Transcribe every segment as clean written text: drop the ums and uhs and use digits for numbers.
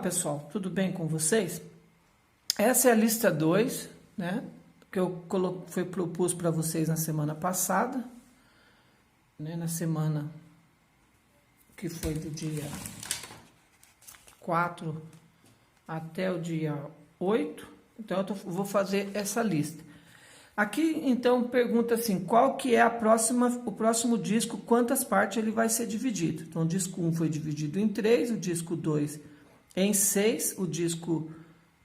pessoal, tudo bem com vocês? Essa é a lista 2, né, que eu propus para vocês na semana passada, né, na semana que foi do dia 4 até o dia 8, então vou fazer essa lista. Aqui, então, pergunta assim, qual que é o próximo disco, quantas partes ele vai ser dividido. Então, o disco 1 foi dividido em 3, o disco 2 em 6, o disco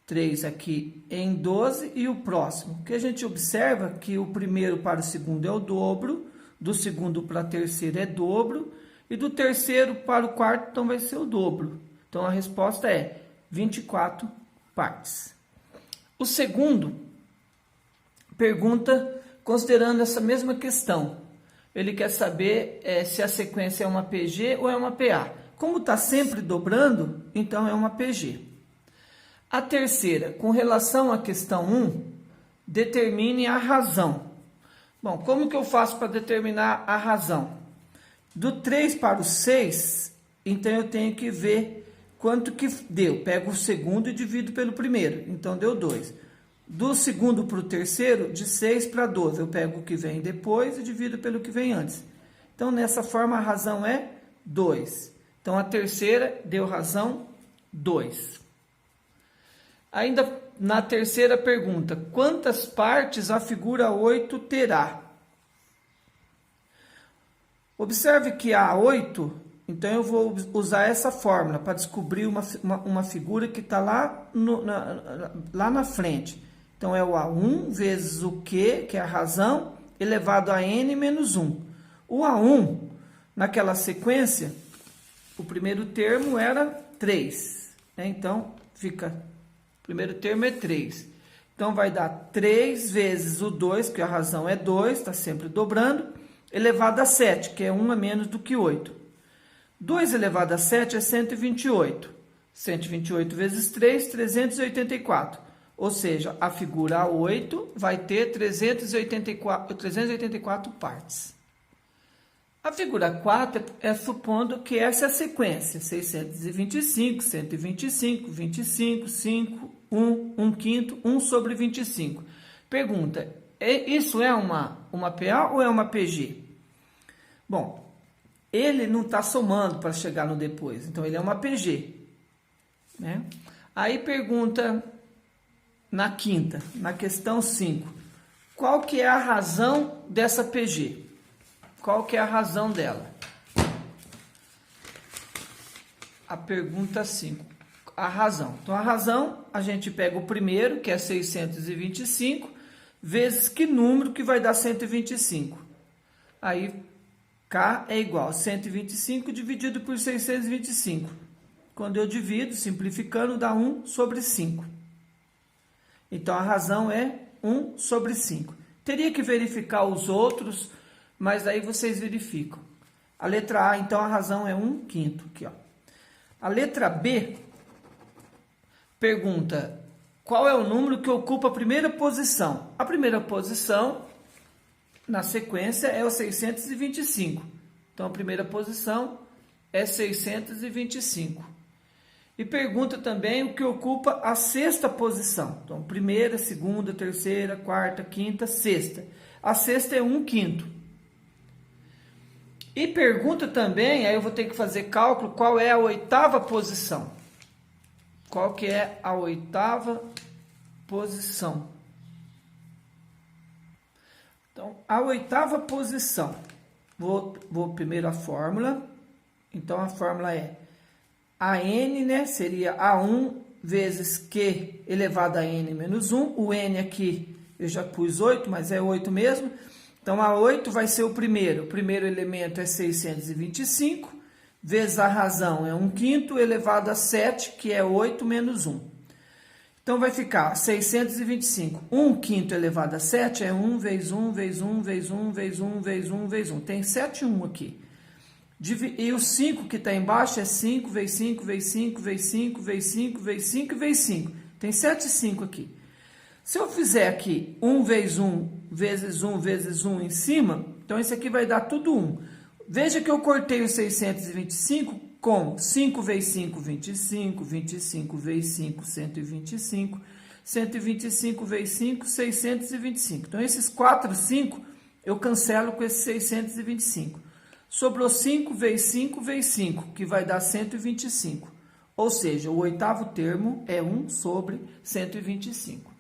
3 aqui em 12 e o próximo. O que a gente observa que o primeiro para o segundo é o dobro, do segundo para o terceiro é dobro, e do terceiro para o quarto, então, vai ser o dobro. Então, a resposta é 24 partes. O segundo pergunta, considerando essa mesma questão, ele quer saber se a sequência é uma PG ou é uma PA. Como está sempre dobrando, então é uma PG. A terceira, com relação à questão 1, determine a razão. Bom, como que eu faço para determinar a razão? Do 3 para o 6, então eu tenho que ver quanto que deu. Pego o segundo e divido pelo primeiro, então deu 2. Do segundo para o terceiro, de 6 para 12, eu pego o que vem depois e divido pelo que vem antes. Então, nessa forma, a razão é 2. Então, a terceira deu razão 2. Ainda na terceira pergunta, quantas partes a figura 8 terá? Observe que a 8, então eu vou usar essa fórmula para descobrir uma figura que está lá na frente. Então, é o A1 vezes o Q, que é a razão, elevado a N menos 1. O A1, naquela sequência, o primeiro termo era 3. Né? Então, o primeiro termo é 3. Então, vai dar 3 vezes o 2, que a razão é 2, está sempre dobrando, elevado a 7, que é 1 a menos do que 8. 2 elevado a 7 é 128. 128 vezes 3, 384. Ou seja, a figura 8 vai ter 384 partes. A figura 4 é supondo que essa é a sequência. 625, 125, 25, 5, 1, 1 quinto, 1 sobre 25. Pergunta, isso é uma PA ou é uma PG? Bom, ele não está somando para chegar no depois, então ele é uma PG. Né? Aí pergunta... Na quinta, na questão 5, qual que é a razão dessa PG? Qual que é a razão dela? A pergunta 5, a razão. Então, a razão, a gente pega o primeiro, que é 625, vezes que número que vai dar 125. Aí, K é igual a 125 dividido por 625. Quando eu divido, simplificando, dá 1 sobre 5. Então, a razão é 1 sobre 5. Teria que verificar os outros, mas aí vocês verificam. A letra A, então, a razão é 1 quinto. Aqui, ó. A letra B pergunta, qual é o número que ocupa a primeira posição? A primeira posição, na sequência, é o 625. Então, a primeira posição é 625. E pergunta também o que ocupa a sexta posição. Então, primeira, segunda, terceira, quarta, quinta, sexta. A sexta é 1 quinto. E pergunta também, aí eu vou ter que fazer cálculo, qual é a oitava posição. Qual que é a oitava posição? Então, a oitava posição. Vou primeiro a fórmula. Então, a fórmula é a n, né, seria A1 vezes Q elevado a n menos 1. O n aqui eu já pus 8, mas é 8 mesmo. Então, A8 vai ser o primeiro. O primeiro elemento é 625, vezes a razão é 1 quinto, elevado a 7, que é 8 menos 1. Então, vai ficar 625. 1 quinto elevado a 7 é 1 vezes 1, vezes 1, vezes 1, vezes 1, vezes 1, vezes 1. Tem 7 e 1 aqui. E o 5 que está embaixo é 5 vezes 5, vezes 5, vezes 5, vezes 5, vezes 5, vezes 5. Tem 7 e 5 aqui. Se eu fizer aqui 1 vezes 1, vezes 1, vezes 1 em cima, então isso aqui vai dar tudo 1. Veja que eu cortei o 625 Como? 5 vezes 5, 25. 25 vezes 5, 125. 125 vezes 5, 625. Então, esses 4, 5, eu cancelo com esses 625. Sobrou 5 vezes 5 vezes 5, que vai dar 125. Ou seja, o oitavo termo é 1 sobre 125.